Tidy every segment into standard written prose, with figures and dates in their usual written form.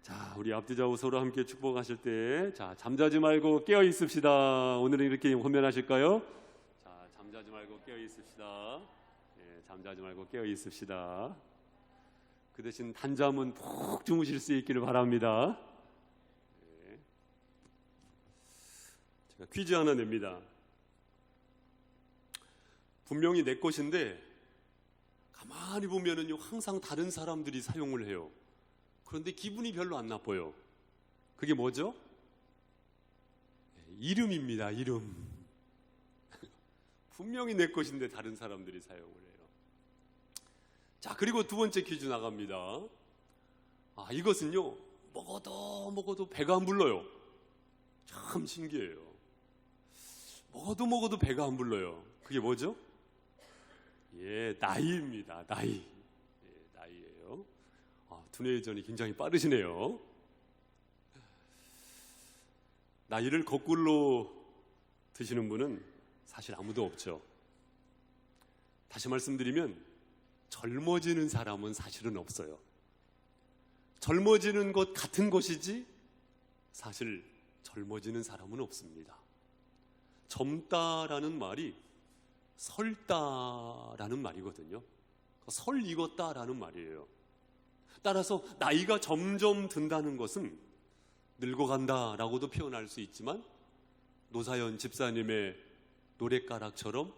자, 우리 앞뒤좌우 서로 함께 축복하실 때, 자, 잠자지 말고 깨어 있읍시다. 오늘은 이렇게 훈련하실까요? 자, 잠자지 말고 깨어 있읍시다. 예, 잠자지 말고 깨어 있읍시다. 그 대신 단잠은 푹 주무실 수 있기를 바랍니다. 예. 제가 퀴즈 하나 냅니다. 분명히 내 것인데 가만히 보면은요, 항상 다른 사람들이 사용을 해요. 그런데 기분이 별로 안 나빠요. 그게 뭐죠? 이름입니다. 이름. 분명히 내 것인데 다른 사람들이 사용을 해요. 자, 그리고 두 번째 퀴즈 나갑니다. 이것은요, 먹어도 배가 안 불러요. 참 신기해요. 먹어도 배가 안 불러요. 그게 뭐죠? 예, 나이입니다. 나이. 예, 나이예요. 두뇌 전이 굉장히 빠르시네요. 나이를 거꾸로 드시는 분은 사실 아무도 없죠. 다시 말씀드리면 젊어지는 사람은 사실은 없어요. 젊어지는 것 같은 것이지 사실 젊어지는 사람은 없습니다. 젊다라는 말이 설다라는 말이거든요. 설 익었다라는 말이에요. 따라서 나이가 점점 든다는 것은 늙어간다라고도 표현할 수 있지만 노사연 집사님의 노랫가락처럼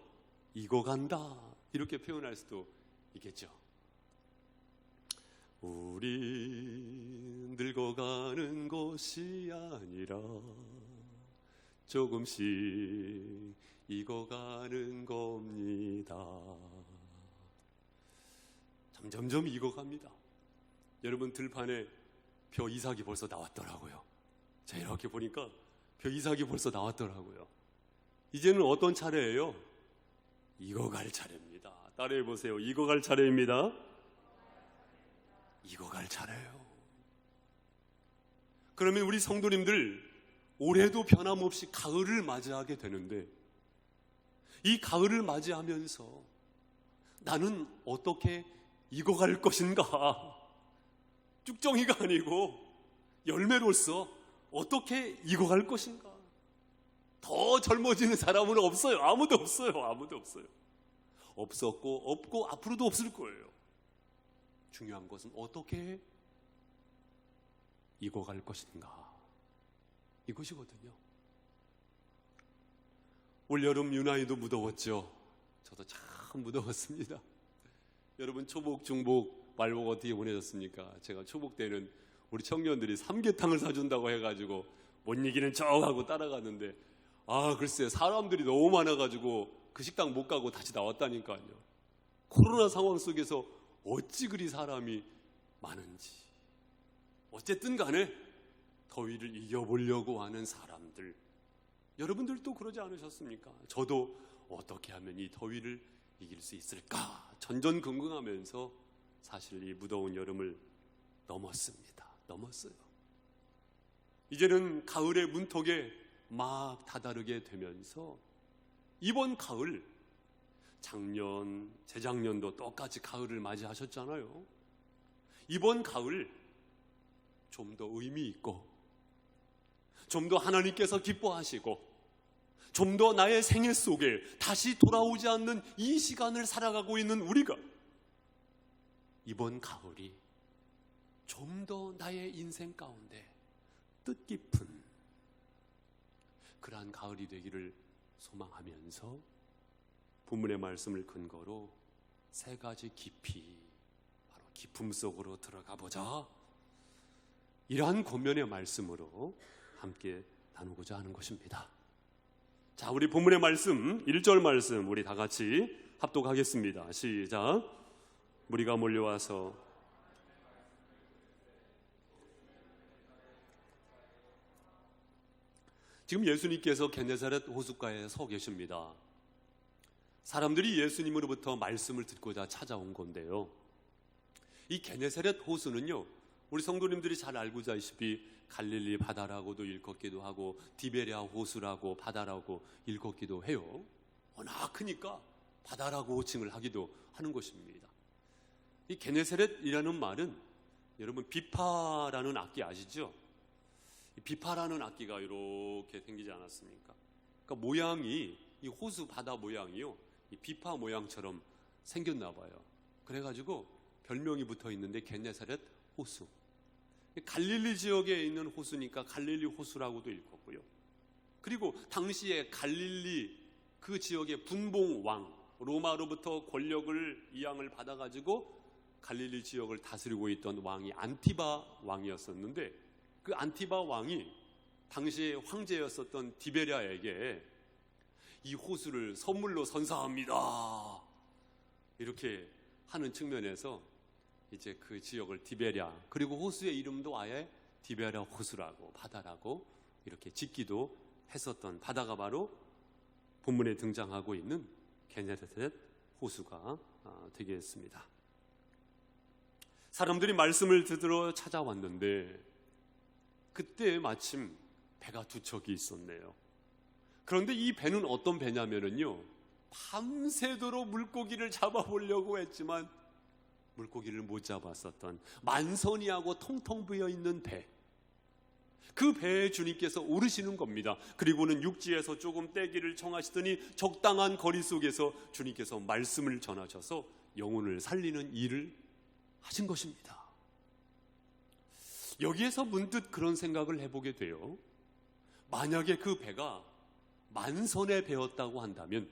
익어간다 이렇게 표현할 수도 있겠죠. 우리 늙어가는 것이 아니라 조금씩 익어가는 겁니다. 점점 익어갑니다. 여러분, 들판에 벼 이삭이 벌써 나왔더라고요. 자, 이렇게 보니까 벼 이삭이 벌써 나왔더라고요. 이제는 어떤 차례예요? 익어갈 차례입니다. 따라해 보세요. 익어갈 차례입니다. 익어갈 차례예요. 그러면 우리 성도님들 올해도 변함없이 가을을 맞이하게 되는데 이 가을을 맞이하면서 나는 어떻게 익어갈 것인가? 쭉정이가 아니고 열매로서 어떻게 익어갈 것인가? 더 젊어지는 사람은 없어요. 아무도 없어요. 아무도 없어요. 없었고 없고 앞으로도 없을 거예요. 중요한 것은 어떻게 익어갈 것인가? 이것이거든요. 올여름 유난히도 무더웠죠. 저도 참 무더웠습니다. 여러분, 초복, 중복, 말복 어떻게 보내셨습니까? 제가 초복 때는 우리 청년들이 삼계탕을 사준다고 해가지고 못 이기는 척하고 따라갔는데 글쎄 사람들이 너무 많아가지고 그 식당 못 가고 다시 나왔다니까요. 코로나 상황 속에서 어찌 그리 사람이 많은지. 어쨌든 간에 더위를 이겨보려고 하는 사람들, 여러분들도 그러지 않으셨습니까? 저도 어떻게 하면 이 더위를 이길 수 있을까 전전긍긍하면서 사실 이 무더운 여름을 넘었습니다. 넘었어요. 이제는 가을의 문턱에 막 다다르게 되면서 이번 가을, 작년, 재작년도 똑같이 가을을 맞이하셨잖아요. 이번 가을 좀 더 의미 있고 좀 더 하나님께서 기뻐하시고 좀 더 나의 생애 속에 다시 돌아오지 않는 이 시간을 살아가고 있는 우리가 이번 가을이 좀 더 나의 인생 가운데 뜻깊은 그러한 가을이 되기를 소망하면서 본문의 말씀을 근거로 세 가지 깊이, 바로 깊음 속으로 들어가 보자, 이러한 권면의 말씀으로 함께 나누고자 하는 것입니다. 자, 우리 본문의 말씀 1절 말씀 우리 다 같이 합독하겠습니다. 시작. 무리가 몰려와서 지금 예수님께서 게네사렛 호숫가에 서 계십니다. 사람들이 예수님으로부터 말씀을 듣고자 찾아온 건데요. 이 게네사렛 호수는요, 우리 성도님들이 잘 알고 계시다시피 갈릴리 바다라고도 일컫기도 하고 디베랴 호수라고 바다라고 일컫기도 해요. 워낙 크니까 바다라고 호칭을 하기도 하는 것입니다. 이 게네사렛이라는 말은 여러분 비파라는 악기 아시죠? 이 비파라는 악기가 이렇게 생기지 않았습니까? 그러니까 모양이 이 호수 바다 모양이요, 이 비파 모양처럼 생겼나 봐요. 그래가지고 별명이 붙어 있는데 겟네사렛 호수. 갈릴리 지역에 있는 호수니까 갈릴리 호수라고도 읽었고요. 그리고 당시에 갈릴리 그 지역의 분봉 왕, 로마로부터 권력을 이양을 받아가지고 갈릴리 지역을 다스리고 있던 왕이 안티바 왕이었었는데, 그 안티바 왕이 당시에 황제였었던 디베랴에게 이 호수를 선물로 선사합니다 이렇게 하는 측면에서 이제 그 지역을 디베랴, 그리고 호수의 이름도 아예 디베랴 호수라고, 바다라고 이렇게 짓기도 했었던 바다가 바로 본문에 등장하고 있는 겟네사렛 호수가 되겠습니다. 사람들이 말씀을 듣으러 찾아왔는데 그때 마침 배가 두 척이 있었네요. 그런데 이 배는 어떤 배냐면요, 밤새도록 물고기를 잡아보려고 했지만 물고기를 못 잡았었던 만선이하고 통통 비어있는 배, 그 배에 주님께서 오르시는 겁니다. 그리고는 육지에서 조금 떼기를 청하시더니 적당한 거리 속에서 주님께서 말씀을 전하셔서 영혼을 살리는 일을 하신 것입니다. 여기에서 문득 그런 생각을 해보게 돼요. 만약에 그 배가 만선의 배였다고 한다면,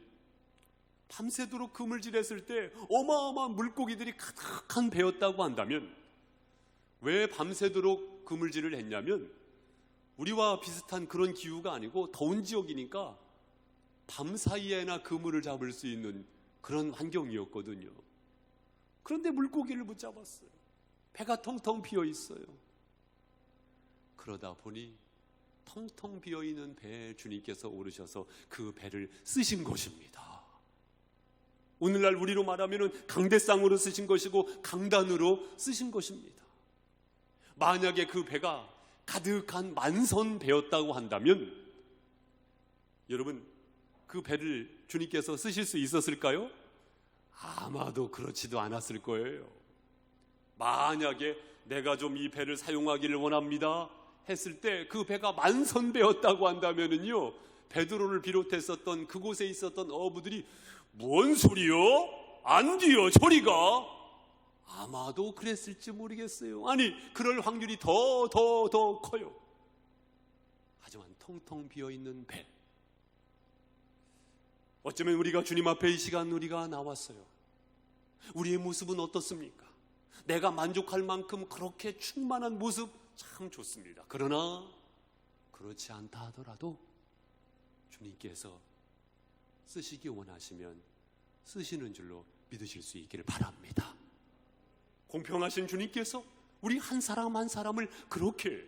밤새도록 그물질했을 때 어마어마한 물고기들이 가득한 배였다고 한다면, 왜 밤새도록 그물질을 했냐면 우리와 비슷한 그런 기후가 아니고 더운 지역이니까 밤사이에나 그물을 잡을 수 있는 그런 환경이었거든요. 그런데 물고기를 못 잡았어요. 배가 텅텅 비어 있어요. 그러다 보니 텅텅 비어있는 배에 주님께서 오르셔서 그 배를 쓰신 것입니다. 오늘날 우리로 말하면 강대상으로 쓰신 것이고 강단으로 쓰신 것입니다. 만약에 그 배가 가득한 만선 배였다고 한다면 여러분, 그 배를 주님께서 쓰실 수 있었을까요? 아마도 그렇지도 않았을 거예요. 만약에 내가 좀 이 배를 사용하기를 원합니다 했을 때 그 배가 만선배였다고 한다면은요, 베드로를 비롯했었던 그곳에 있었던 어부들이 뭔 소리요? 안 돼요, 저리가. 아마도 그랬을지 모르겠어요. 아니, 그럴 확률이 더 커요. 하지만 텅텅 비어있는 배, 어쩌면 우리가 주님 앞에 이 시간 우리가 나왔어요. 우리의 모습은 어떻습니까? 내가 만족할 만큼 그렇게 충만한 모습 참 좋습니다. 그러나 그렇지 않다 하더라도 주님께서 쓰시기 원하시면 쓰시는 줄로 믿으실 수 있기를 바랍니다. 공평하신 주님께서 우리 한 사람 한 사람을 그렇게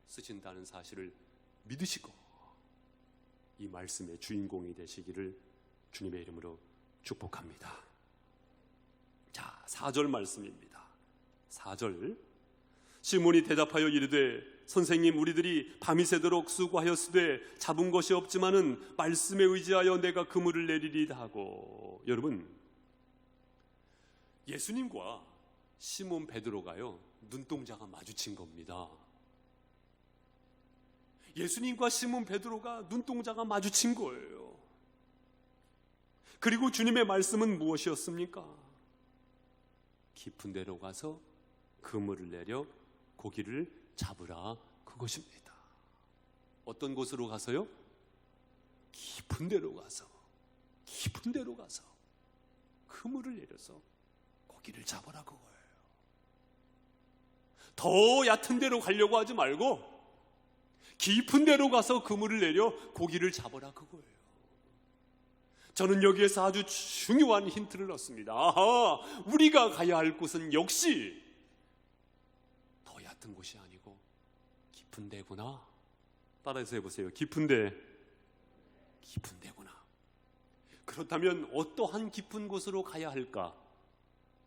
쓰신다는 사실을 믿으시고 이 말씀의 주인공이 되시기를 주님의 이름으로 축복합니다. 자, 4절 말씀입니다. 4절, 시몬이 대답하여 이르되 선생님, 우리들이 밤이 새도록 수고하였으되 잡은 것이 없지만은 말씀에 의지하여 내가 그물을 내리리다 하고. 여러분, 예수님과 시몬 베드로가요, 눈동자가 마주친 겁니다. 예수님과 시몬 베드로가 눈동자가 마주친 거예요. 그리고 주님의 말씀은 무엇이었습니까? 깊은 데로 가서 그물을 내려 고기를 잡으라, 그것입니다. 어떤 곳으로 가서요? 깊은 데로 가서 그물을 내려서 고기를 잡으라, 그거예요. 더 얕은 데로 가려고 하지 말고 깊은 데로 가서 그물을 내려 고기를 잡으라, 그거예요. 저는 여기에서 아주 중요한 힌트를 얻습니다. 아하, 우리가 가야 할 곳은 역시 더 얕은 곳이 아니고 깊은 데구나. 따라해서 해보세요. 깊은 데구나. 그렇다면 어떠한 깊은 곳으로 가야 할까?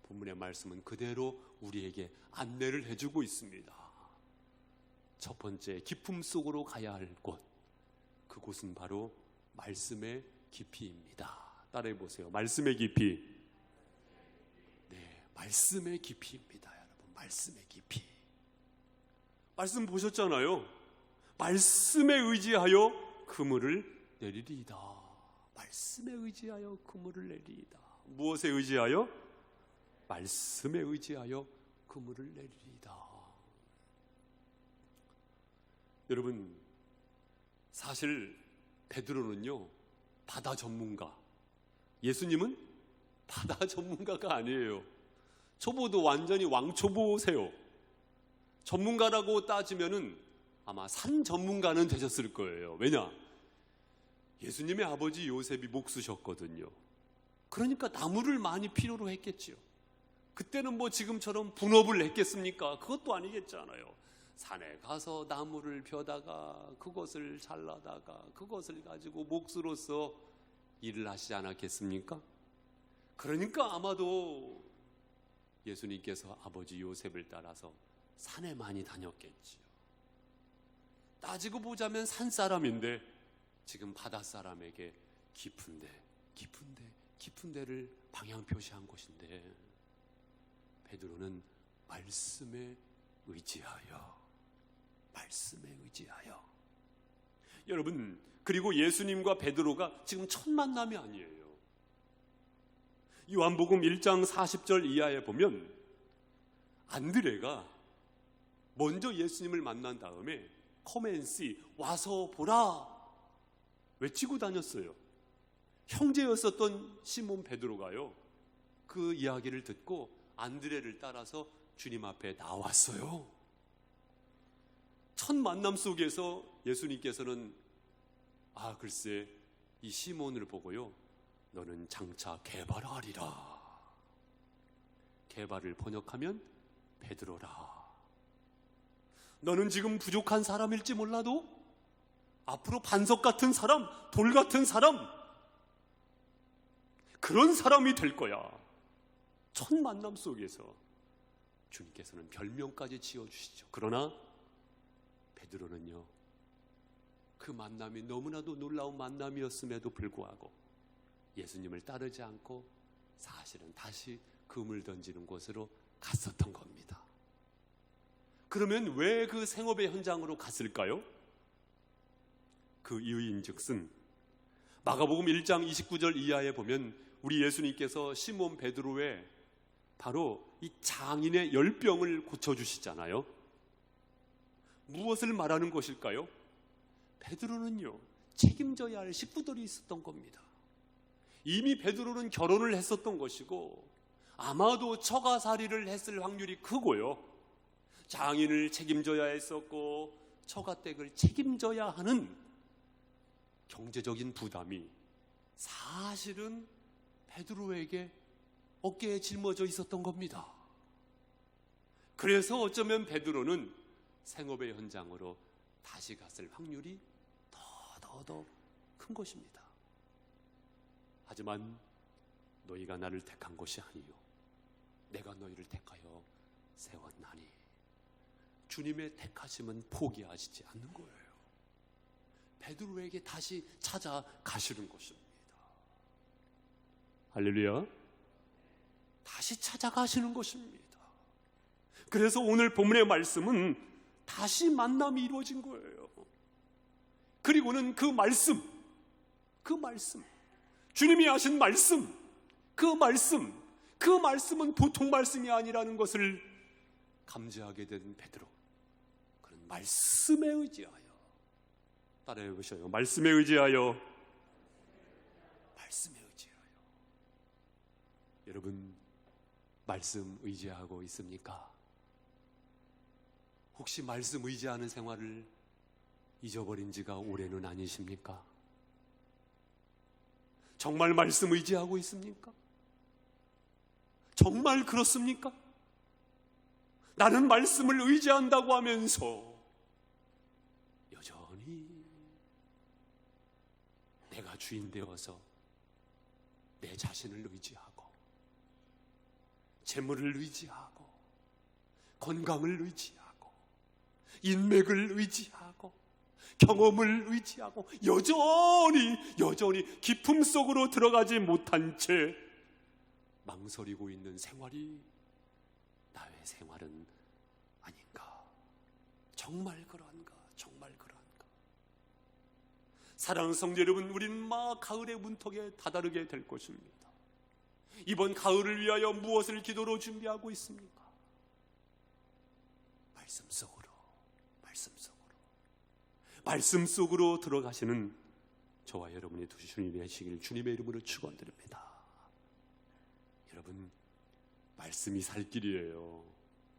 본문의 말씀은 그대로 우리에게 안내를 해주고 있습니다. 첫 번째, 깊음 속으로 가야 할 곳, 그곳은 바로 말씀의 깊이입니다. 따라해 보세요. 말씀의 깊이. 네, 말씀의 깊이입니다. 여러분, 말씀의 깊이. 말씀 보셨잖아요. 말씀에 의지하여 그물을 내리리이다. 말씀에 의지하여 그물을 내리리이다. 무엇에 의지하여? 말씀에 의지하여 그물을 내리리이다. 여러분, 사실 베드로는요, 바다 전문가, 예수님은 바다 전문가가 아니에요. 초보도 완전히 왕초보세요. 전문가라고 따지면은 아마 산 전문가는 되셨을 거예요. 왜냐? 예수님의 아버지 요셉이 목수셨거든요. 그러니까 나무를 많이 필요로 했겠지요. 그때는 뭐 지금처럼 분업을 했겠습니까? 그것도 아니겠잖아요. 산에 가서 나무를 벼다가 그것을 잘라다가 그것을 가지고 목수로서 일을 하시지 않았겠습니까? 그러니까 아마도 예수님께서 아버지 요셉을 따라서 산에 많이 다녔겠지요. 따지고 보자면 산 사람인데 지금 바다 사람에게 깊은 데를 방향 표시한 곳인데, 베드로는 말씀에 의지하여. 여러분, 그리고 예수님과 베드로가 지금 첫 만남이 아니에요. 요한복음 1장 40절 이하에 보면 안드레가 먼저 예수님을 만난 다음에 come and see, 와서 보라 외치고 다녔어요. 형제였었던 시몬 베드로가요, 그 이야기를 듣고 안드레를 따라서 주님 앞에 나왔어요. 첫 만남 속에서 예수님께서는 글쎄 이 시몬을 보고요, 너는 장차 게바라하리라. 게바를 번역하면 베드로라. 너는 지금 부족한 사람일지 몰라도 앞으로 반석 같은 사람, 돌 같은 사람, 그런 사람이 될 거야. 첫 만남 속에서 주님께서는 별명까지 지어주시죠. 그러나 베드로는요, 그 만남이 너무나도 놀라운 만남이었음에도 불구하고 예수님을 따르지 않고 사실은 다시 그물 던지는 곳으로 갔었던 겁니다. 그러면 왜 그 생업의 현장으로 갔을까요? 그 이유인즉슨 마가복음 1장 29절 이하에 보면 우리 예수님께서 시몬 베드로의 바로 이 장인의 열병을 고쳐주시잖아요. 무엇을 말하는 것일까요? 베드로는요, 책임져야 할 식구들이 있었던 겁니다. 이미 베드로는 결혼을 했었던 것이고 아마도 처가살이를 했을 확률이 크고요, 장인을 책임져야 했었고 처가댁을 책임져야 하는 경제적인 부담이 사실은 베드로에게 어깨에 짊어져 있었던 겁니다. 그래서 어쩌면 베드로는 생업의 현장으로 다시 갔을 확률이 더 큰 것입니다. 하지만 너희가 나를 택한 것이 아니요 내가 너희를 택하여 세웠나니. 주님의 택하심은 포기하시지 않는 거예요. 베드로에게 다시 찾아가시는 것입니다. 할렐루야. 다시 찾아가시는 것입니다. 그래서 오늘 본문의 말씀은 다시 만남이 이루어진 거예요. 그리고는 그 말씀, 주님이 하신 말씀, 그 말씀은 보통 말씀이 아니라는 것을 감지하게 된 베드로. 그는 말씀에 의지하여, 따라해 보셔요. 말씀에 의지하여. 여러분, 말씀 의지하고 있습니까? 혹시 말씀 의지하는 생활을 잊어버린 지가 올해는 아니십니까? 정말 말씀 의지하고 있습니까? 정말 그렇습니까? 나는 말씀을 의지한다고 하면서 여전히 내가 주인 되어서 내 자신을 의지하고 재물을 의지하고 건강을 의지하고 인맥을 의지하고 경험을 의지하고 여전히 깊음 속으로 들어가지 못한 채 망설이고 있는 생활이 나의 생활은 아닌가? 정말 그러한가? 정말 그러한가? 사랑하는 성도 여러분, 우리는 막 가을의 문턱에 다다르게 될 것입니다. 이번 가을을 위하여 무엇을 기도로 준비하고 있습니까? 말씀 속으로 들어가시는 저와 여러분이 주님이 되시길 주님의 이름으로 축원드립니다. 여러분, 말씀이 살 길이에요.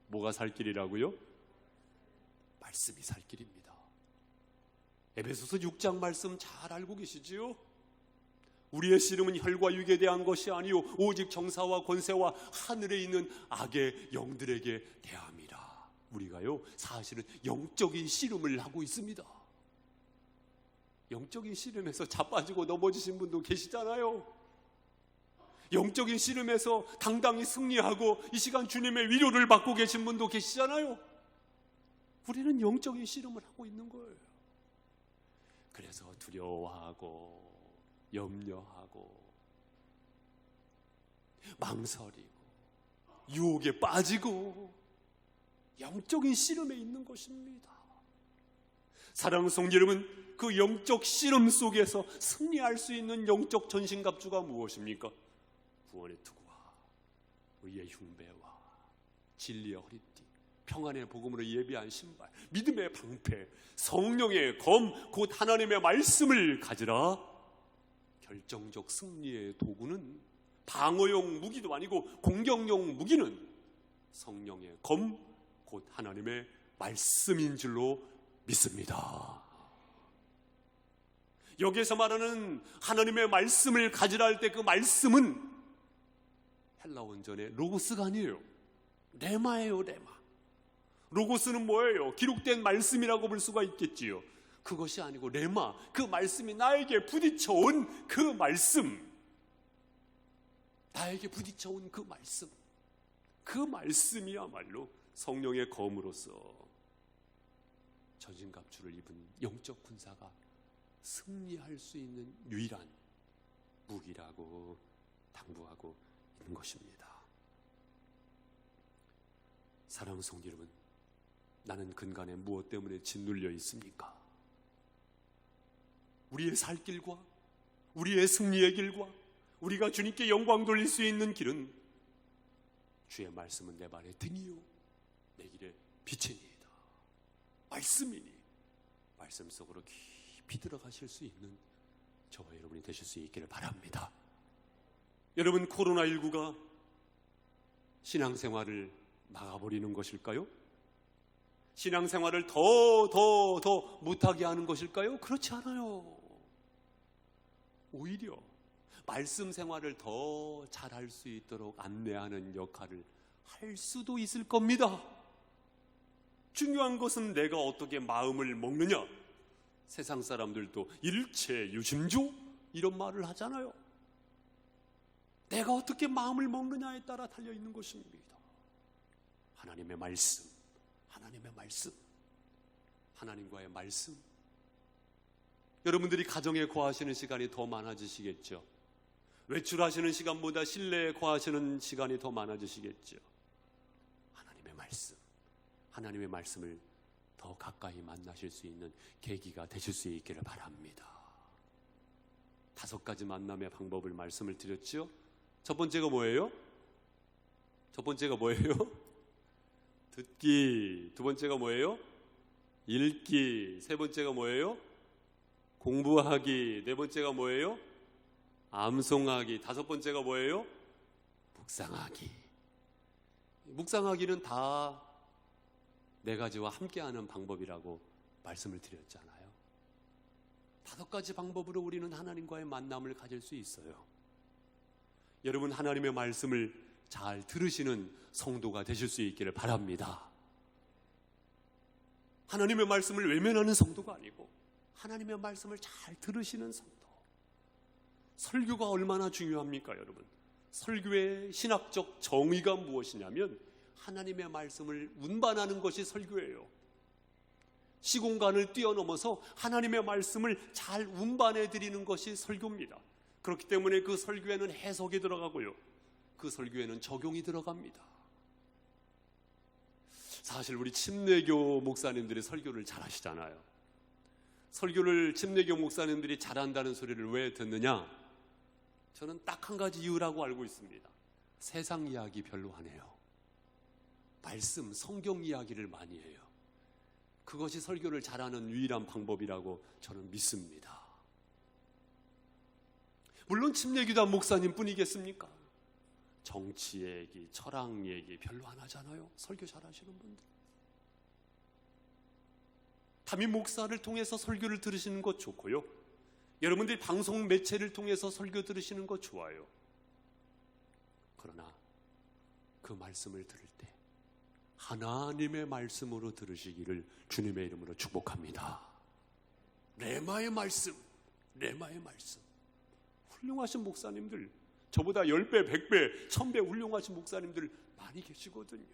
뭐가 살 길이라고요? 말씀이 살 길입니다. 에베소서 6장 말씀 잘 알고 계시지요? 우리의 씨름은 혈과 육에 대한 것이 아니요 오직 정사와 권세와 하늘에 있는 악의 영들에게 대함이라. 우리가요 사실은 영적인 씨름을 하고 있습니다. 영적인 씨름에서 자빠지고 넘어지신 분도 계시잖아요. 영적인 씨름에서 당당히 승리하고 이 시간 주님의 위로를 받고 계신 분도 계시잖아요. 우리는 영적인 씨름을 하고 있는 거예요. 그래서 두려워하고 염려하고 망설이고 유혹에 빠지고 영적인 씨름에 있는 것입니다. 사랑하는 성도 여러분, 그 영적 씨름 속에서 승리할 수 있는 영적 전신갑주가 무엇입니까? 구원의 투구와 의의 흉배와 진리의 허리띠, 평안의 복음으로 예비한 신발, 믿음의 방패, 성령의 검, 곧 하나님의 말씀을 가지라. 결정적 승리의 도구는 방어용 무기도 아니고 공격용 무기는 성령의 검, 곧 하나님의 말씀인 줄로 믿습니다. 여기에서 말하는 하나님의 말씀을 가지라 할 때 그 말씀은 헬라 원전의 로고스가 아니에요. 레마예요, 레마. 로고스는 뭐예요? 기록된 말씀이라고 볼 수가 있겠지요. 그것이 아니고 레마, 그 말씀이 나에게 부딪혀온 그 말씀, 나에게 부딪혀온 그 말씀, 그 말씀이야말로 성령의 검으로서 전신갑주를 입은 영적 군사가 승리할 수 있는 유일한 무기라고 당부하고 있는 것입니다. 사랑하는 성도 여러분, 나는 근간에 무엇 때문에 짓눌려 있습니까? 우리의 살 길과 우리의 승리의 길과 우리가 주님께 영광 돌릴 수 있는 길은 주의 말씀은 내 발의 등이요 내 길의 빛이니이다. 말씀이니 말씀 속으로 깊이 들어가실 수 있는 저와 여러분이 되실 수 있기를 바랍니다. 여러분, 코로나19가 신앙생활을 막아버리는 것일까요? 신앙생활을 더 못하게 하는 것일까요? 그렇지 않아요. 오히려 말씀 생활을 더 잘할 수 있도록 안내하는 역할을 할 수도 있을 겁니다. 중요한 것은 내가 어떻게 마음을 먹느냐. 세상 사람들도 일체유심조 이런 말을 하잖아요. 내가 어떻게 마음을 먹느냐에 따라 달려있는 것입니다. 하나님의 말씀, 하나님의 말씀, 하나님과의 말씀. 여러분들이 가정에 거하시는 시간이 더 많아지시겠죠. 외출하시는 시간보다 실내에 거하시는 시간이 더 많아지시겠죠. 하나님의 말씀, 하나님의 말씀을 더 가까이 만나실 수 있는 계기가 되실 수 있기를 바랍니다. 5가지 만남의 방법을 말씀을 드렸죠. 첫 번째가 뭐예요? 듣기. 두 번째가 뭐예요? 읽기. 세 번째가 뭐예요? 공부하기. 네 번째가 뭐예요? 암송하기. 5번째가 뭐예요? 묵상하기. 묵상하기는 다 4가지와 함께하는 방법이라고 말씀을 드렸잖아요. 5가지 방법으로 우리는 하나님과의 만남을 가질 수 있어요. 여러분, 하나님의 말씀을 잘 들으시는 성도가 되실 수 있기를 바랍니다. 하나님의 말씀을 외면하는 성도가 아니고 하나님의 말씀을 잘 들으시는 성도. 설교가 얼마나 중요합니까, 여러분? 설교의 신학적 정의가 무엇이냐면 하나님의 말씀을 운반하는 것이 설교예요. 시공간을 뛰어넘어서 하나님의 말씀을 잘 운반해 드리는 것이 설교입니다. 그렇기 때문에 그 설교에는 해석이 들어가고요, 그 설교에는 적용이 들어갑니다. 사실 우리 침례교 목사님들이 설교를 잘 하시잖아요. 설교를 침례교 목사님들이 잘한다는 소리를 왜 듣느냐? 저는 딱 한 가지 이유라고 알고 있습니다. 세상 이야기 별로 안 해요. 말씀, 성경 이야기를 많이 해요. 그것이 설교를 잘하는 유일한 방법이라고 저는 믿습니다. 물론 침례교단 목사님 뿐이겠습니까? 정치 얘기, 철학 얘기 별로 안 하잖아요. 설교 잘하시는 분들. 담임 목사를 통해서 설교를 들으시는 것 좋고요. 여러분들이 방송 매체를 통해서 설교 들으시는 것 좋아요. 그러나 그 말씀을 들을 때 하나님의 말씀으로 들으시기를 주님의 이름으로 축복합니다. 레마의 말씀, 레마의 말씀. 훌륭하신 목사님들, 저보다 10배, 100배, 1000배 훌륭하신 목사님들 많이 계시거든요.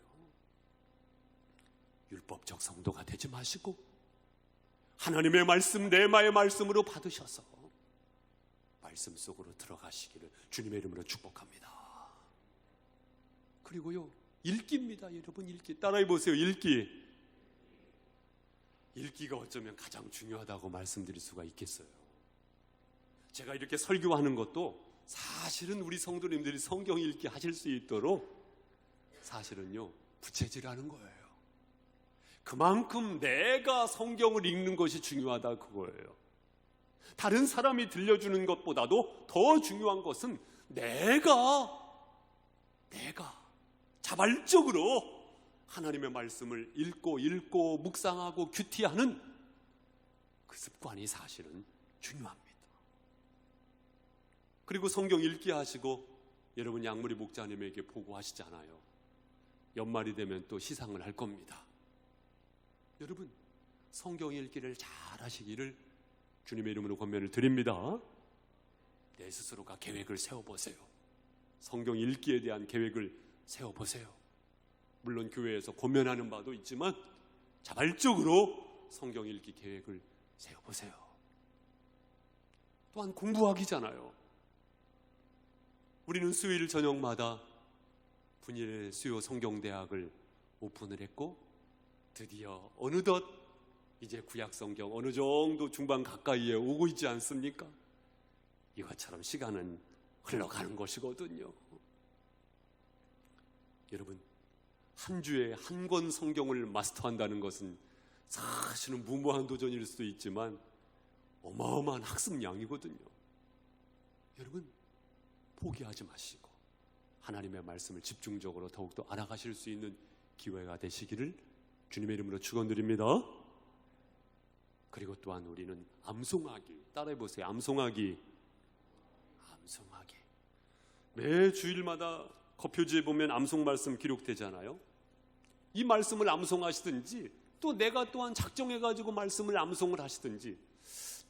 율법적 성도가 되지 마시고 하나님의 말씀, 레마의 말씀으로 받으셔서 말씀 속으로 들어가시기를 주님의 이름으로 축복합니다. 그리고요, 읽기입니다. 여러분, 읽기 따라해 보세요. 읽기. 읽기가 어쩌면 가장 중요하다고 말씀드릴 수가 있겠어요. 제가 이렇게 설교하는 것도 사실은 우리 성도님들이 성경 읽기 하실 수 있도록 사실은요, 부채질하는 거예요. 그만큼 내가 성경을 읽는 것이 중요하다 그거예요. 다른 사람이 들려주는 것보다도 더 중요한 것은 내가 자발적으로 하나님의 말씀을 읽고 묵상하고 큐티하는 그 습관이 사실은 중요합니다. 그리고 성경 읽기 하시고 여러분 양무리 목자님에게 보고하시잖아요. 연말이 되면 또 시상을 할 겁니다. 여러분, 성경 읽기를 잘 하시기를 주님의 이름으로 권면을 드립니다. 내 스스로가 계획을 세워보세요. 성경 읽기에 대한 계획을 세워보세요. 물론 교회에서 권면하는 바도 있지만 자발적으로 성경 읽기 계획을 세워보세요. 또한 공부하기잖아요. 우리는 수요일 저녁마다 분일 수요 성경대학을 오픈을 했고 드디어 어느덧 이제 구약 성경 어느 정도 중반 가까이에 오고 있지 않습니까? 이것처럼 시간은 흘러가는 것이거든요. 여러분, 한 주에 한 권 성경을 마스터한다는 것은 사실은 무모한 도전일 수도 있지만 어마어마한 학습량이거든요. 여러분, 포기하지 마시고 하나님의 말씀을 집중적으로 더욱더 알아가실 수 있는 기회가 되시기를 주님의 이름으로 축원드립니다. 그리고 또한 우리는 암송하기, 따라해보세요. 암송하기. 매 주일마다 거표지에 보면 암송 말씀 기록되잖아요. 이 말씀을 암송하시든지 또 내가 또한 작정해가지고 말씀을 암송을 하시든지,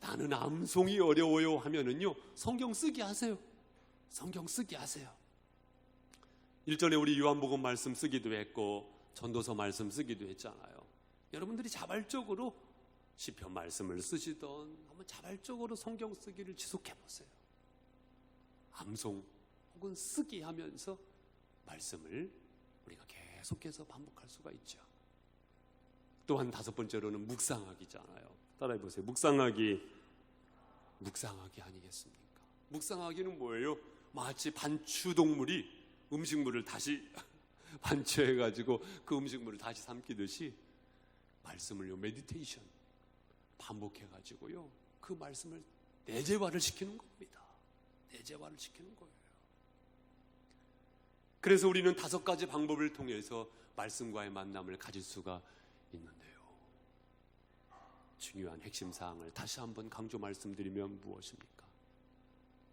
나는 암송이 어려워요 하면은요, 성경 쓰기 하세요. 성경 쓰기 하세요. 일전에 우리 요한복음 말씀 쓰기도 했고 전도서 말씀 쓰기도 했잖아요. 여러분들이 자발적으로 시편 말씀을 쓰시던 한번 자발적으로 성경 쓰기를 지속해 보세요. 암송 혹은 쓰기 하면서 말씀을 우리가 계속해서 반복할 수가 있죠. 또한 다섯 번째로는 묵상하기잖아요. 따라해 보세요. 묵상하기 아니겠습니까? 묵상하기는 뭐예요? 마치 반추동물이 음식물을 다시 반추해가지고 그 음식물을 다시 삼키듯이 말씀을요, 메디테이션 반복해가지고요, 그 말씀을 내재화를 시키는 겁니다. 내재화를 시키는 거예요. 그래서 우리는 5가지 방법을 통해서 말씀과의 만남을 가질 수가 있는데요, 중요한 핵심 사항을 다시 한번 강조 말씀드리면 무엇입니까?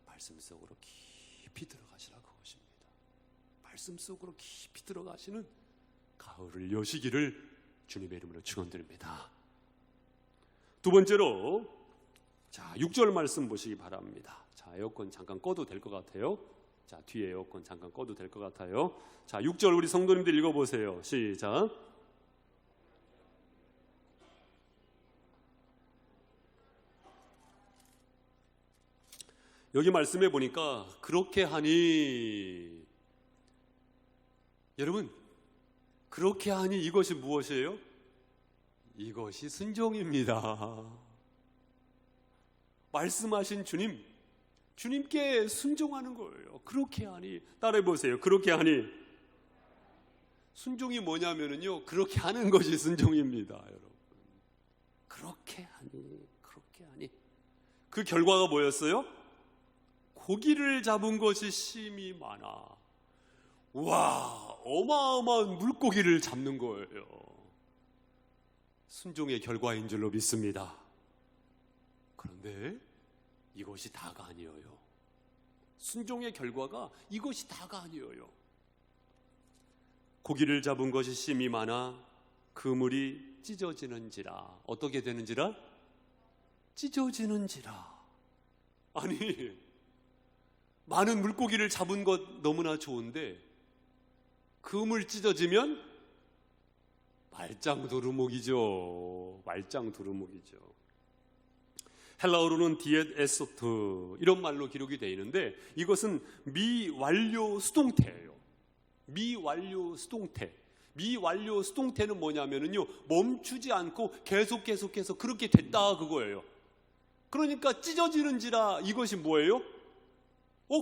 말씀 속으로 깊이 들어가시라 그것입니다. 말씀 속으로 깊이 들어가시는 가을을 여시기를 주님의 이름으로 축원드립니다. 두 번째로, 자, 6절 말씀 보시기 바랍니다. 자, 에어컨 잠깐 꺼도 될 것 같아요. 자, 뒤에 에어컨 잠깐 꺼도 될 것 같아요. 자, 6절 우리 성도님들 읽어보세요. 시작. 여기 말씀해 보니까 그렇게 하니, 여러분, 그렇게 하니 이것이 무엇이에요? 이것이 순종입니다. 말씀하신 주님께 순종하는 거예요. 그렇게 하니, 따라해 보세요. 그렇게 하니. 순종이 뭐냐면요, 그렇게 하는 것이 순종입니다, 여러분. 그렇게 하니. 그 결과가 뭐였어요? 고기를 잡은 것이 심이 많아. 와, 어마어마한 물고기를 잡는 거예요. 순종의 결과인 줄로 믿습니다. 그런데 이것이 다가 아니에요. 순종의 결과가 이것이 다가 아니에요. 고기를 잡은 것이 심이 많아 그물이 찢어지는지라. 어떻게 되는지라? 찢어지는지라. 아니, 많은 물고기를 잡은 것 너무나 좋은데 그물 찢어지면 말짱도루묵이죠. 말짱도루묵이죠. 헬라어로는 디엣 에소트 이런 말로 기록이 되어 있는데 이것은 미완료 수동태예요. 미완료 수동태. 미완료 수동태는 뭐냐면요, 멈추지 않고 계속해서 그렇게 됐다 그거예요. 그러니까 찢어지는지라 이것이 뭐예요?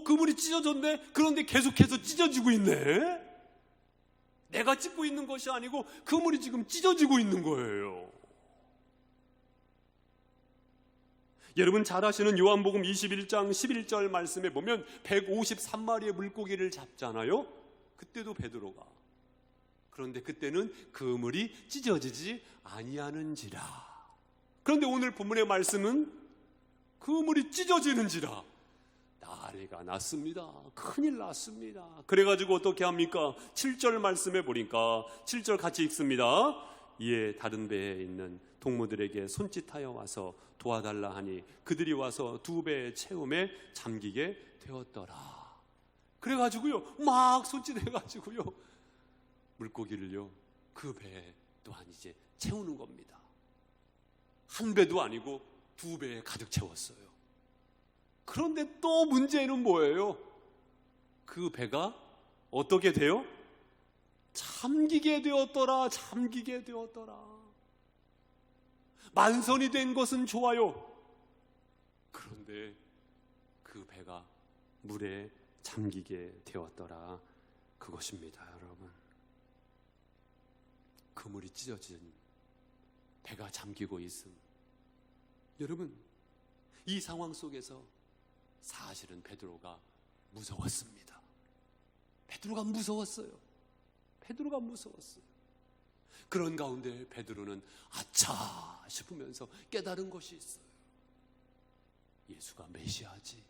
그물이 찢어졌네? 그런데 계속해서 찢어지고 있네? 내가 찢고 있는 것이 아니고 그물이 지금 찢어지고 있는 거예요. 여러분 잘 아시는 요한복음 21장 11절 말씀에 보면 153마리의 물고기를 잡잖아요. 그때도 베드로가. 그런데 그때는 그물이 찢어지지 아니하는지라. 그런데 오늘 본문의 말씀은 그물이 찢어지는지라. 난리가 났습니다. 큰일 났습니다. 그래가지고 어떻게 합니까? 7절 말씀에 보니까 7절 같이 읽습니다. 이에 다른 배에 있는 동무들에게 손짓하여 와서 도와달라 하니 그들이 와서 두 배의 채움에 잠기게 되었더라. 그래가지고요 막 손짓해가지고요 물고기를요 그 배에 또한 이제 채우는 겁니다. 한 배도 아니고 두 배에 가득 채웠어요. 그런데 또 문제는 뭐예요? 그 배가 어떻게 돼요? 잠기게 되었더라. 잠기게 되었더라. 만선이 된 것은 좋아요. 그런데 그 배가 물에 잠기게 되었더라. 그것입니다, 여러분. 그물이 찢어진 배가 잠기고 있음. 여러분, 이 상황 속에서 사실은 베드로가 무서웠습니다. 베드로가 무서웠어요. 베드로가 무서웠어요. 그런 가운데 베드로는 아차 싶으면서 깨달은 것이 있어요. 예수가 메시아지.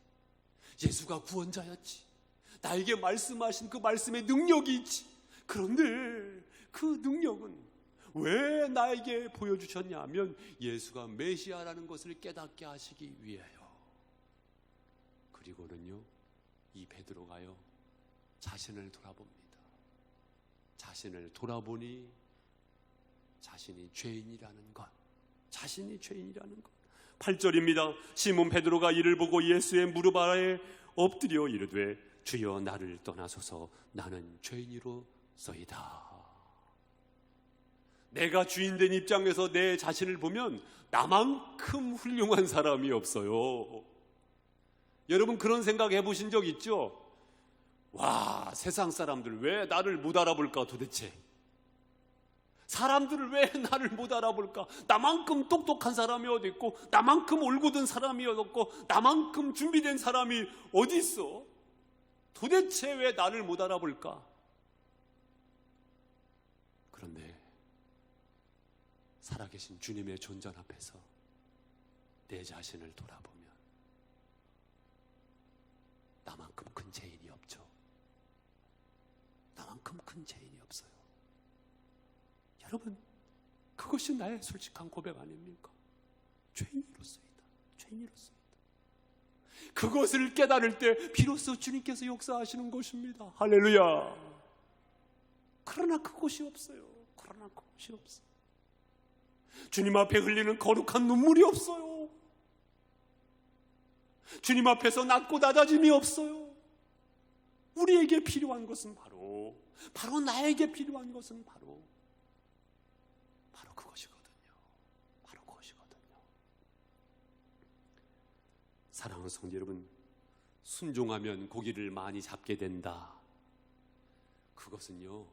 예수가 구원자였지. 나에게 말씀하신 그 말씀의 능력이 있지. 그런데 그 능력은 왜 나에게 보여주셨냐 하면 예수가 메시아라는 것을 깨닫게 하시기 위하여. 그리고는요 이 베드로가요 자신을 돌아봅니다. 자신을 돌아보니 자신이 죄인이라는 것. 자신이 죄인이라는 것. 8절입니다. 시몬 베드로가 이를 보고 예수의 무릎 아래에 엎드려 이르되 주여 나를 떠나소서 나는 죄인이로소이다. 내가 주인된 입장에서 내 자신을 보면 나만큼 훌륭한 사람이 없어요. 여러분 그런 생각 해보신 적 있죠? 와, 세상 사람들 왜 나를 못 알아볼까 도대체? 사람들을 왜 나를 못 알아볼까? 나만큼 똑똑한 사람이 어디 있고 나만큼 올곧은 사람이 어디 있고 나만큼 준비된 사람이 어디 있어? 도대체 왜 나를 못 알아볼까? 그런데 살아계신 주님의 존전 앞에서 내 자신을 돌아보면 나만큼 큰 죄인이 없죠. 나만큼 큰 죄인이 없어요. 여러분, 그것이 나의 솔직한 고백 아닙니까? 죄인으로서이다. 죄인으로서이다. 그것을 깨달을 때 비로소 주님께서 역사하시는 것입니다. 할렐루야. 그러나 그것이 없어요. 그러나 그것이 없어요. 주님 앞에 흘리는 거룩한 눈물이 없어요. 주님 앞에서 낮고 낮아짐이 없어요. 우리에게 필요한 것은 바로 나에게 필요한 것은 바로 그것이거든요. 바로 그것이거든요. 사랑하는 성도 여러분, 순종하면 고기를 많이 잡게 된다. 그것은요,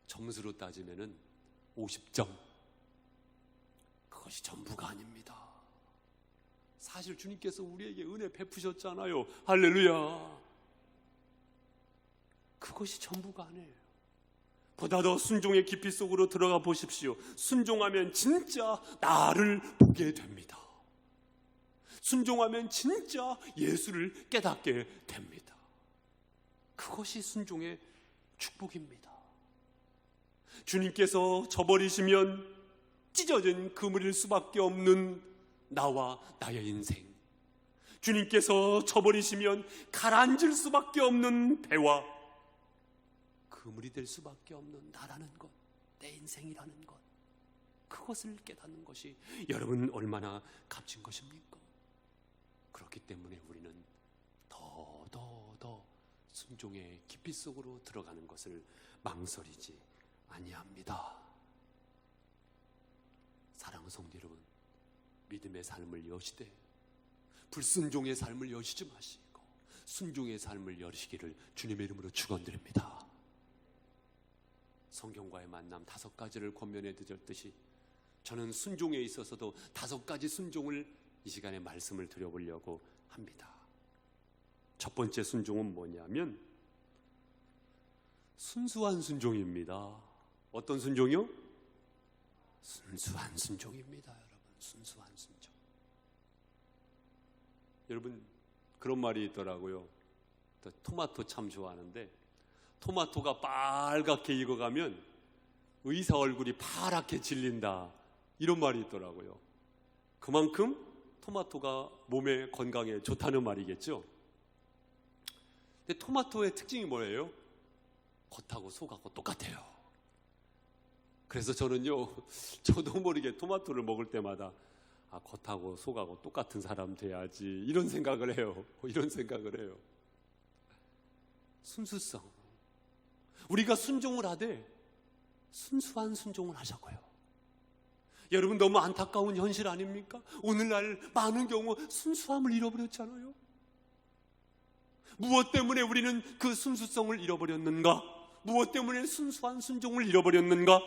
점수로 따지면은 50점. 그것이 전부가 아닙니다. 사실 주님께서 우리에게 은혜 베푸셨잖아요. 할렐루야. 그것이 전부가 아니에요. 보다 더 순종의 깊이 속으로 들어가 보십시오. 순종하면 진짜 나를 보게 됩니다. 순종하면 진짜 예수를 깨닫게 됩니다. 그것이 순종의 축복입니다. 주님께서 저버리시면 찢어진 그물일 수밖에 없는 나와 나의 인생, 주님께서 저버리시면 가라앉을 수밖에 없는 배와 그물이 될 수밖에 없는 나라는 것, 내 인생이라는 것, 그것을 깨닫는 것이 여러분 얼마나 값진 것입니까? 그렇기 때문에 우리는 더 순종의 깊이 속으로 들어가는 것을 망설이지 아니합니다. 사랑하는 성도 여러분, 믿음의 삶을 여시되 불순종의 삶을 여시지 마시고 순종의 삶을 여시기를 주님의 이름으로 축원드립니다. 성경과의 만남 5가지를 권면해 드렸듯이 저는 순종에 있어서도 5가지 순종을 이 시간에 말씀을 드려보려고 합니다. 첫 번째 순종은 뭐냐면 순수한 순종입니다. 어떤 순종이요? 순수한 순종입니다. 여러분, 순수한 순종. 여러분, 그런 말이 있더라고요. 토마토 참 좋아하는데 토마토가 빨갛게 익어가면 의사 얼굴이 파랗게 질린다, 이런 말이 있더라고요. 그만큼 토마토가 몸에 건강에 좋다는 말이겠죠. 근데 토마토의 특징이 뭐예요? 겉하고 속하고 똑같아요. 그래서 저는요, 저도 모르게 토마토를 먹을 때마다 겉하고 속하고 똑같은 사람 돼야지, 이런 생각을 해요. 순수성. 우리가 순종을 하되 순수한 순종을 하자고요. 여러분, 너무 안타까운 현실 아닙니까? 오늘날 많은 경우 순수함을 잃어버렸잖아요. 무엇 때문에 우리는 그 순수성을 잃어버렸는가? 무엇 때문에 순수한 순종을 잃어버렸는가?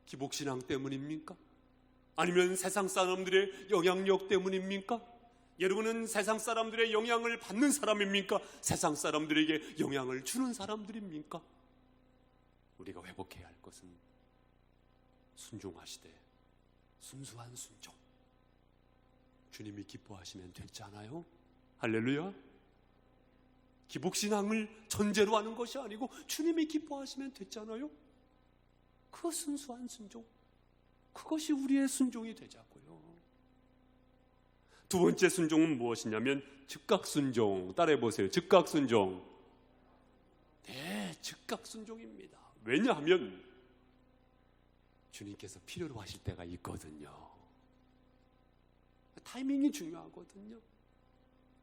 기복신앙 때문입니까? 아니면 세상 사람들의 영향력 때문입니까? 여러분은 세상 사람들의 영향을 받는 사람입니까? 세상 사람들에게 영향을 주는 사람들입니까? 우리가 회복해야 할 것은 순종하시되 순수한 순종. 주님이 기뻐하시면 됐잖아요. 할렐루야. 기복신앙을 전제로 하는 것이 아니고 주님이 기뻐하시면 됐잖아요. 그 순수한 순종, 그것이 우리의 순종이 되자고요. 두 번째 순종은 무엇이냐면 즉각순종. 따라해보세요. 즉각순종. 네, 즉각순종입니다. 왜냐하면 주님께서 필요로 하실 때가 있거든요. 타이밍이 중요하거든요.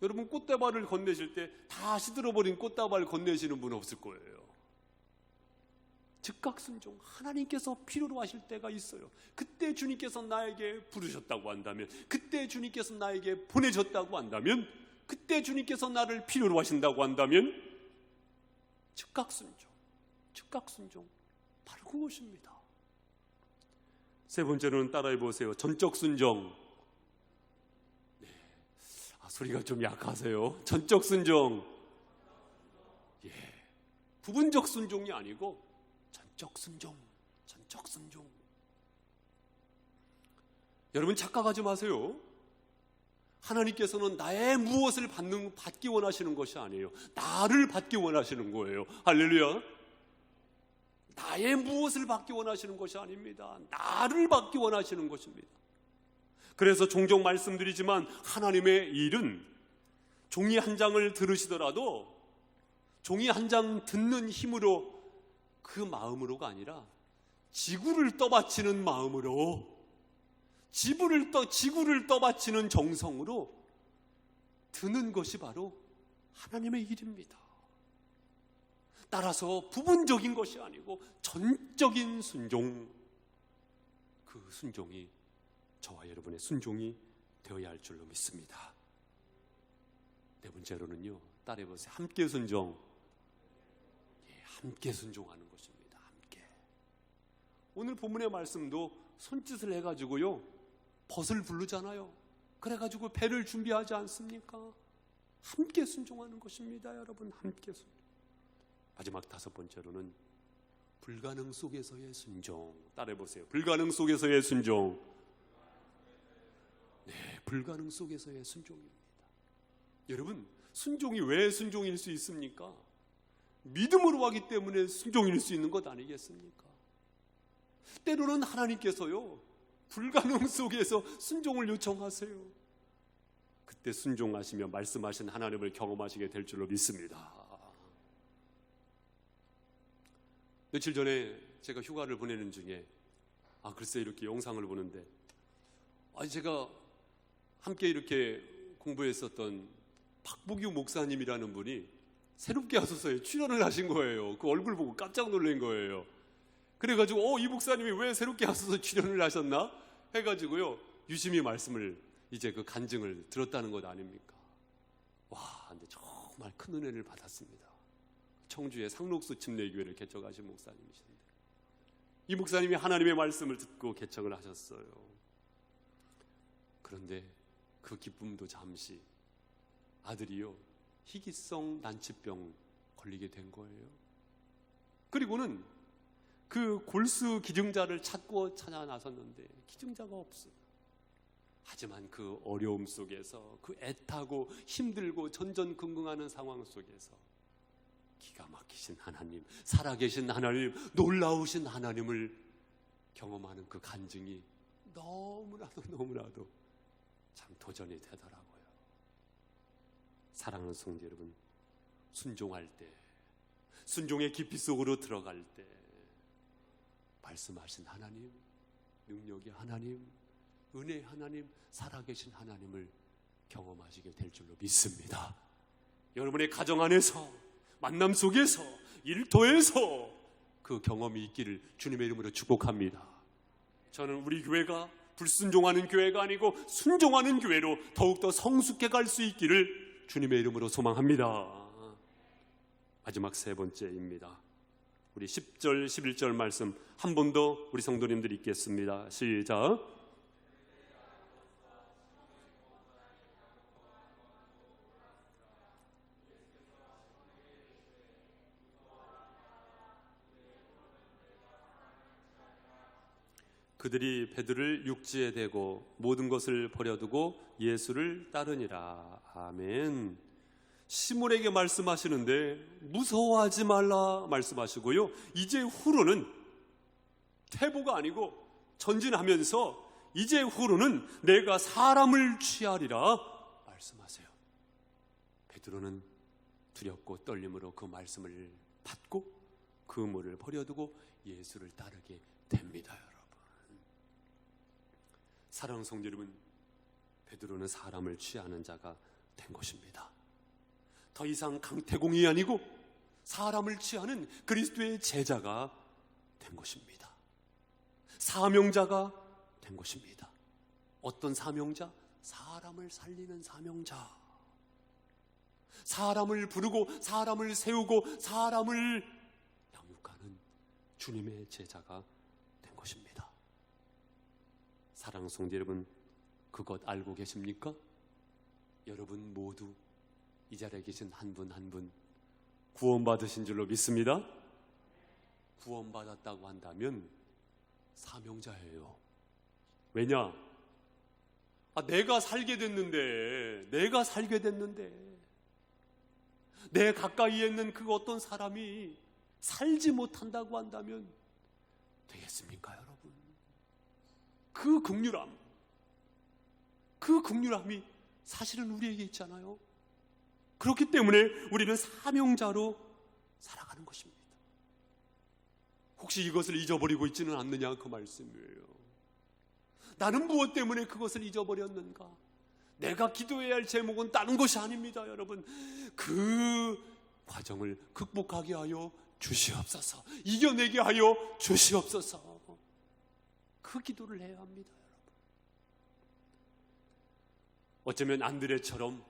여러분, 꽃다발을 건네실 때 다 시들어버린 꽃다발을 건네시는 분 없을 거예요. 즉각순종. 하나님께서 필요로 하실 때가 있어요. 그때 주님께서 나에게 부르셨다고 한다면, 그때 주님께서 나에게 보내셨다고 한다면, 그때 주님께서 나를 필요로 하신다고 한다면 즉각순종. 즉각순종. 바로 그것입니다. 세 번째로는 따라해보세요. 전적순종. 네. 소리가 좀 약하세요. 전적순종. 예. 부분적 순종이 아니고 전적순종. 전적순종. 여러분, 착각하지 마세요. 하나님께서는 나의 무엇을 받기 원하시는 것이 아니에요. 나를 받기 원하시는 거예요. 할렐루야. 나의 무엇을 받기 원하시는 것이 아닙니다. 나를 받기 원하시는 것입니다. 그래서 종종 말씀드리지만 하나님의 일은 종이 한 장을 들으시더라도 종이 한 장 듣는 힘으로, 그 마음으로가 아니라 지구를 떠받치는 마음으로, 지구를 떠받치는 정성으로 드는 것이 바로 하나님의 일입니다. 따라서 부분적인 것이 아니고 전적인 순종, 그 순종이 저와 여러분의 순종이 되어야 할 줄로 믿습니다. 네 번째로는요, 따라해보세요. 함께 순종. 함께 순종하는 것입니다. 함께. 오늘 본문의 말씀도 손짓을 해가지고요, 벗을 부르잖아요. 그래가지고 배를 준비하지 않습니까? 함께 순종하는 것입니다. 여러분, 함께 순종. 마지막 다섯 번째로는 불가능 속에서의 순종. 따라해보세요. 불가능 속에서의 순종. 네, 불가능 속에서의 순종입니다. 여러분, 순종이 왜 순종일 수 있습니까? 믿음으로 하기 때문에 순종일 수 있는 것 아니겠습니까? 때로는 하나님께서요, 불가능 속에서 순종을 요청하세요. 그때 순종하시며 말씀하신 하나님을 경험하시게 될 줄로 믿습니다. 며칠 전에 제가 휴가를 보내는 중에 글쎄 이렇게 영상을 보는데 제가 함께 이렇게 공부했었던 박부규 목사님이라는 분이 새롭게 하소서에 출연을 하신 거예요. 그 얼굴 보고 깜짝 놀란 거예요. 그래가지고 이 목사님이 왜 새롭게 하소서 출연을 하셨나 해가지고요, 유심히 말씀을 이제 그 간증을 들었다는 것 아닙니까? 와, 근데 정말 큰 은혜를 받았습니다. 청주의 상록수 침례교회를 개척하신 목사님이신데, 이 목사님이 하나님의 말씀을 듣고 개척을 하셨어요. 그런데 그 기쁨도 잠시, 아들이요, 희귀성 난치병 걸리게 된 거예요. 그리고는 그 골수 기증자를 찾고 찾아 나섰는데 기증자가 없어요. 하지만 그 어려움 속에서, 그 애타고 힘들고 전전긍긍하는 상황 속에서 기가 막히신 하나님, 살아계신 하나님, 놀라우신 하나님을 경험하는 그 간증이 너무나도 참 도전이 되더라고요. 사랑하는 성도 여러분, 순종할 때, 순종의 깊이 속으로 들어갈 때 말씀하신 하나님, 능력의 하나님, 은혜의 하나님, 살아계신 하나님을 경험하시게 될 줄로 믿습니다. 여러분의 가정 안에서, 만남 속에서, 일터에서 그 경험이 있기를 주님의 이름으로 축복합니다. 저는 우리 교회가 불순종하는 교회가 아니고 순종하는 교회로 더욱더 성숙해 갈 수 있기를 주님의 이름으로 소망합니다. 마지막 세 번째입니다. 우리 10절, 11절 말씀 한 번 더 우리 성도님들이 읽겠습니다. 시작. 그들이 베드를 육지에 대고 모든 것을 버려두고 예수를 따르니라. 아멘. 시몬에게 말씀하시는데 무서워하지 말라 말씀하시고요, 이제 후로는 퇴보가 아니고 전진하면서 이제 후로는 내가 사람을 취하리라 말씀하세요. 베드로는 두렵고 떨림으로 그 말씀을 받고 그물을 버려두고 예수를 따르게 됩니다. 여러분, 사랑하는 성도 여러분, 베드로는 사람을 취하는 자가 된 것입니다. 더 이상 강태공이 아니고 사람을 취하는 그리스도의 제자가 된 것입니다. 사명자가 된 것입니다. 어떤 사명자? 사람을 살리는 사명자. 사람을 부르고 사람을 세우고 사람을 양육하는 주님의 제자가 된 것입니다. 사랑하는 성도 여러분, 그것 알고 계십니까? 여러분 모두 이 자리에 계신 한 분 한 분 구원받으신 줄로 믿습니다. 구원받았다고 한다면 사명자예요. 왜냐? 내가 살게 됐는데 내 가까이에 있는 그 어떤 사람이 살지 못한다고 한다면 되겠습니까, 여러분? 그 긍휼함이 사실은 우리에게 있잖아요. 그렇기 때문에 우리는 사명자로 살아가는 것입니다. 혹시 이것을 잊어버리고 있지는 않느냐, 그 말씀이에요. 나는 무엇 때문에 그것을 잊어버렸는가? 내가 기도해야 할 제목은 다른 것이 아닙니다, 여러분. 그 과정을 극복하게 하여 주시옵소서. 이겨내게 하여 주시옵소서. 그 기도를 해야 합니다, 여러분. 어쩌면 안드레처럼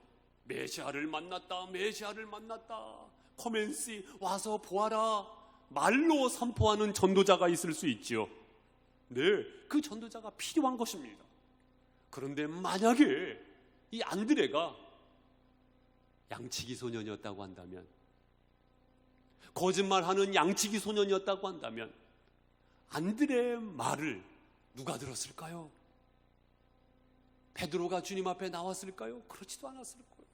메시아를 만났다, 메시아를 만났다, 커맨시 와서 보아라, 말로 선포하는 전도자가 있을 수 있지요. 네, 그 전도자가 필요한 것입니다. 그런데 만약에 이 안드레가 양치기 소년이었다고 한다면, 거짓말하는 양치기 소년이었다고 한다면 안드레의 말을 누가 들었을까요? 베드로가 주님 앞에 나왔을까요? 그렇지도 않았을 거예요.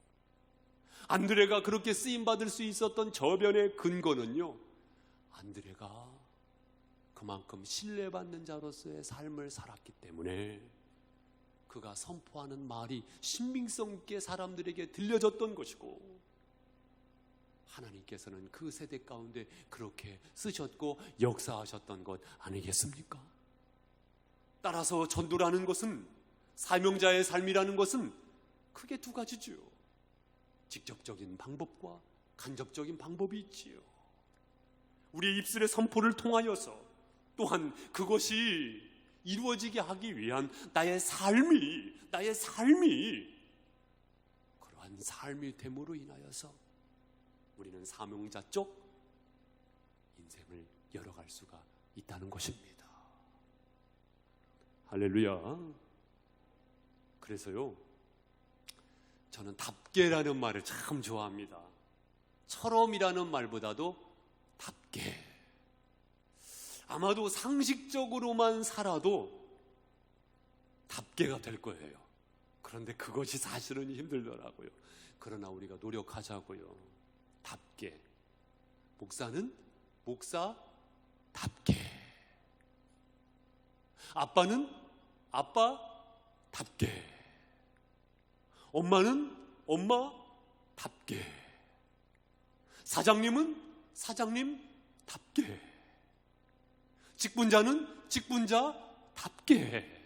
안드레가 그렇게 쓰임받을 수 있었던 저변의 근거는요, 안드레가 그만큼 신뢰받는 자로서의 삶을 살았기 때문에 그가 선포하는 말이 신빙성 있게 사람들에게 들려졌던 것이고, 하나님께서는 그 세대 가운데 그렇게 쓰셨고 역사하셨던 것 아니겠습니까? 따라서 전도라는 것은, 사명자의 삶이라는 것은 크게 두 가지죠. 직접적인 방법과 간접적인 방법이 있지요. 우리의 입술의 선포를 통하여서, 또한 그것이 이루어지게 하기 위한 나의 삶이 그러한 삶이 됨으로 인하여서 우리는 사명자적 인생을 열어갈 수가 있다는 것입니다. 할렐루야. 그래서요, 저는 답게라는 말을 참 좋아합니다. 처럼이라는 말보다도 답게. 아마도 상식적으로만 살아도 답게가 될 거예요. 그런데 그것이 사실은 힘들더라고요. 그러나 우리가 노력하자고요. 답게. 목사는 목사답게. 아빠는 아빠답게. 엄마는 엄마답게. 사장님은 사장님답게. 직분자는 직분자답게.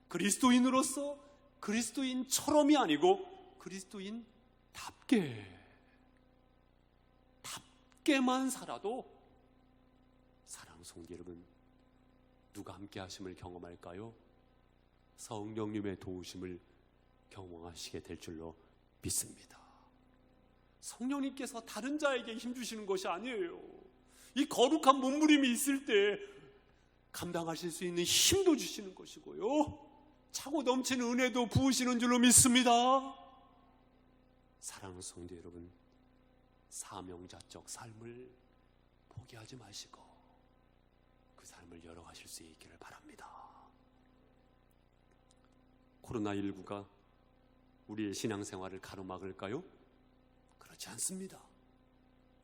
그리스도인으로서 그리스도인처럼이 아니고 그리스도인답게. 답게만 살아도, 사랑하는 성도 여러분, 누가 함께 하심을 경험할까요? 성령님의 도우심을 경험하시게 될 줄로 믿습니다. 성령님께서 다른 자에게 힘주시는 것이 아니에요. 이 거룩한 몸부림이 있을 때 감당하실 수 있는 힘도 주시는 것이고요, 차고 넘치는 은혜도 부으시는 줄로 믿습니다. 사랑하는 성도 여러분, 사명자적 삶을 포기하지 마시고 그 삶을 열어가실 수 있기를 바랍니다. 코로나19가 우리의 신앙생활을 가로막을까요? 그렇지 않습니다.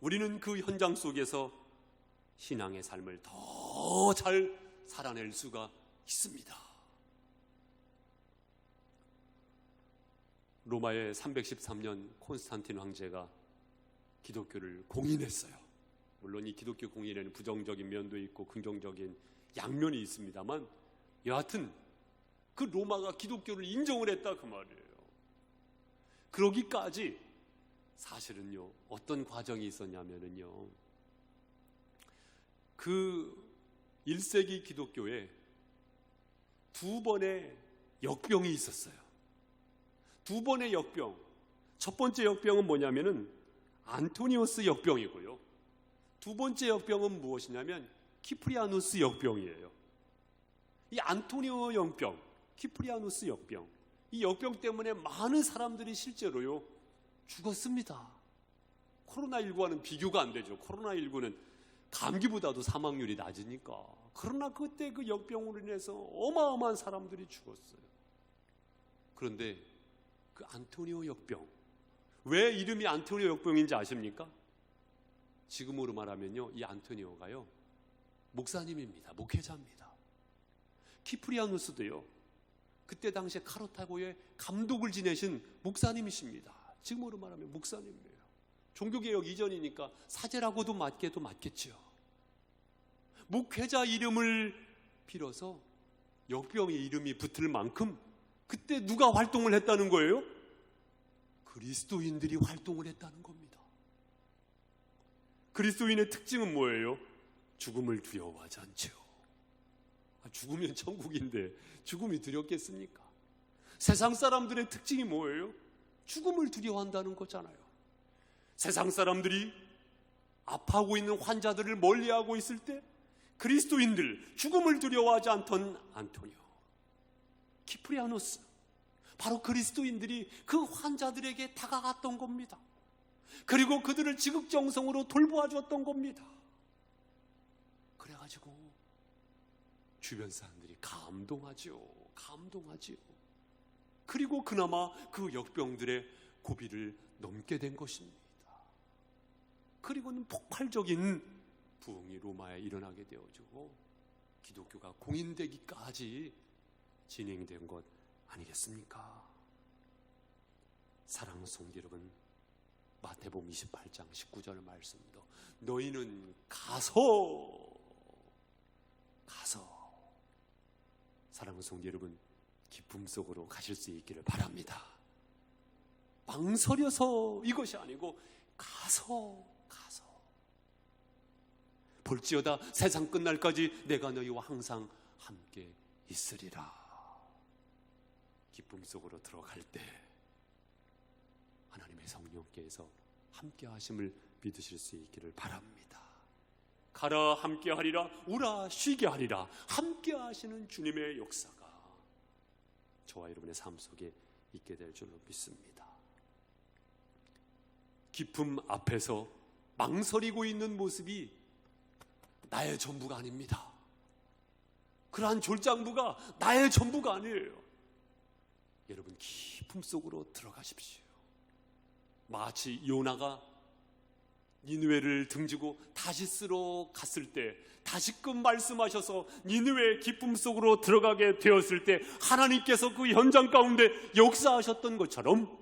우리는 그 현장 속에서 신앙의 삶을 더 잘 살아낼 수가 있습니다. 로마의 313년 콘스탄틴 황제가 기독교를 공인했어요. 물론 이 기독교 공인에는 부정적인 면도 있고 긍정적인 양면이 있습니다만, 여하튼 그 로마가 기독교를 인정을 했다 그 말이에요. 그러기까지 사실은요, 어떤 과정이 있었냐면은요, 그 1세기 기독교에 두 번의 역병이 있었어요. 두 번의 역병. 첫 번째 역병은 뭐냐면은 안토니우스 역병이고요, 두 번째 역병은 무엇이냐면 키프리아누스 역병이에요. 이 안토니오 역병, 키프리아누스 역병, 이 역병 때문에 많은 사람들이 실제로요 죽었습니다. 코로나19와는 비교가 안 되죠. 코로나19는 감기보다도 사망률이 낮으니까. 그러나 그때 그 역병으로 인해서 어마어마한 사람들이 죽었어요. 그런데 그 안토니오 역병, 왜 이름이 안토니오 역병인지 아십니까? 지금으로 말하면요, 이 안토니오가요 목사님입니다. 목회자입니다. 키프리아누스도요 그때 당시에 카르타고의 감독을 지내신 목사님이십니다. 지금으로 말하면 목사님이에요. 종교개혁 이전이니까 사제라고도 맞겠지요. 목회자 이름을 빌어서 역병의 이름이 붙을 만큼 그때 누가 활동을 했다는 거예요? 그리스도인들이 활동을 했다는 겁니다. 그리스도인의 특징은 뭐예요? 죽음을 두려워하지 않죠. 죽으면 천국인데 죽음이 두렵겠습니까? 세상 사람들의 특징이 뭐예요? 죽음을 두려워한다는 거잖아요. 세상 사람들이 아파하고 있는 환자들을 멀리하고 있을 때 그리스도인들, 죽음을 두려워하지 않던 안토니오, 키프리아노스, 바로 그리스도인들이 그 환자들에게 다가갔던 겁니다. 그리고 그들을 지극정성으로 돌보아 주었던 겁니다. 그래가지고 주변 사람들이 감동하지요. 그리고 그나마 그 역병들의 고비를 넘게 된 것입니다. 그리고는 폭발적인 부흥이 로마에 일어나게 되어지고 기독교가 공인되기까지 진행된 것 아니겠습니까? 사랑하는 성도 여러분, 마태복음 28장 19절 말씀도 너희는 가서 사랑하는 성도 여러분, 기쁨 속으로 가실 수 있기를 바랍니다. 망설여서 이것이 아니고 가서 볼지어다 세상 끝날까지 내가 너희와 항상 함께 있으리라. 기쁨 속으로 들어갈 때 하나님의 성령께서 함께 하심을 믿으실 수 있기를 바랍니다. 가라 함께 하리라, 오라 쉬게 하리라. 함께 하시는 주님의 역사가 저와 여러분의 삶 속에 있게 될 줄로 믿습니다. 기쁨 앞에서 망설이고 있는 모습이 나의 전부가 아닙니다. 그러한 졸장부가 나의 전부가 아니에요. 여러분, 기쁨 속으로 들어가십시오. 마치 요나가 니느웨를 등지고 다시스로 갔을 때 다시금 말씀하셔서 니느웨의 기쁨 속으로 들어가게 되었을 때 하나님께서 그 현장 가운데 역사하셨던 것처럼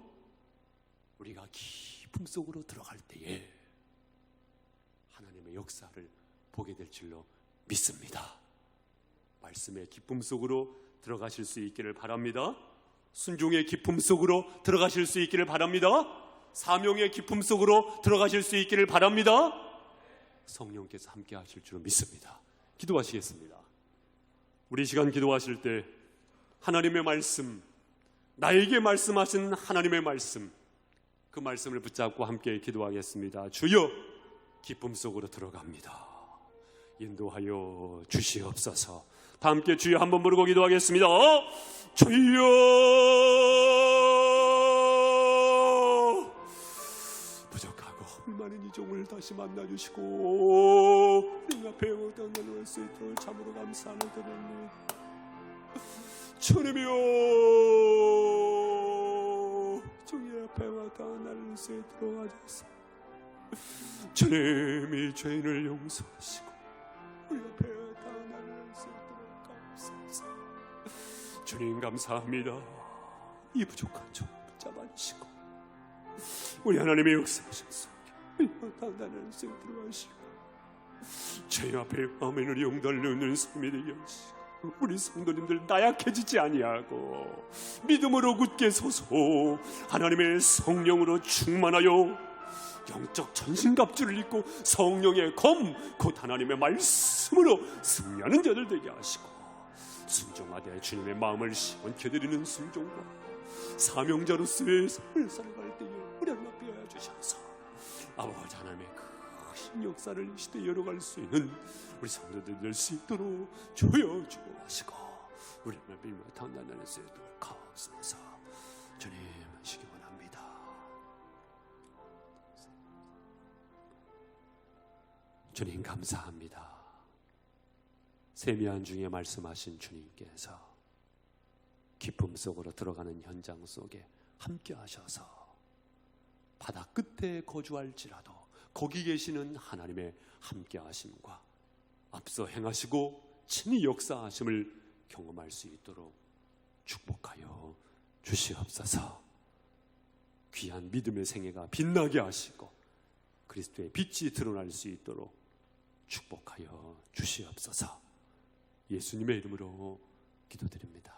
우리가 기쁨 속으로 들어갈 때에 하나님의 역사를 보게 될 줄로 믿습니다. 말씀의 기쁨 속으로 들어가실 수 있기를 바랍니다. 순종의 기쁨 속으로 들어가실 수 있기를 바랍니다. 사명의 기쁨 속으로 들어가실 수 있기를 바랍니다. 성령께서 함께 하실 줄로 믿습니다. 기도하시겠습니다. 우리 시간 기도하실 때 하나님의 말씀, 나에게 말씀하신 하나님의 말씀, 그 말씀을 붙잡고 함께 기도하겠습니다. 주여, 기쁨 속으로 들어갑니다. 인도하여 주시옵소서. 다 함께 주여 한번 부르고 기도하겠습니다. 주여, 부족하고 헐많은 이 종을 다시 만나주시고 내 앞에 얻어낼 수 있도록 참으로 감사를 드립니다. 주님이여, 주의 앞에 나타날 수 있도록 하소서. 주님이 죄인을 용서하시고 우리 앞에 나타날 수 있도록 감사합니다. 주님 감사합니다. 이 부족한 종 붙잡아주시고 우리 하나님의 역사하셔서 나타날 수 있도록 하시고 죄 앞에 아멘을 용달르는 삶이 되게 하시고 우리 성도님들 나약해지지 아니하고 믿음으로 굳게 서서 하나님의 성령으로 충만하여 영적 전신갑주를 입고 성령의 검, 곧 하나님의 말씀으로 승리하는 자들 되게 하시고 순종하되 주님의 마음을 시원케 드리는 순종과 사명자로서의 삶을 살아갈 때에 우리 하나님 앞에 하여 주셔서 아버지 하나님의 큰 역사를 이 시대에 열어갈 수 있는 우리 성도들 될 수 있도록 주여 주옵시고 우리 하나님 앞에 나타날 수 있도록 가옵소서. 주님 하시기 원합니다. 주님 감사합니다. 세미한 중에 말씀하신 주님께서 기쁨 속으로 들어가는 현장 속에 함께 하셔서 바다 끝에 거주할지라도 거기 계시는 하나님의 함께 하심과 앞서 행하시고 친히 역사하심을 경험할 수 있도록 축복하여 주시옵소서. 귀한 믿음의 생애가 빛나게 하시고 그리스도의 빛이 드러날 수 있도록 축복하여 주시옵소서. 예수님의 이름으로 기도드립니다.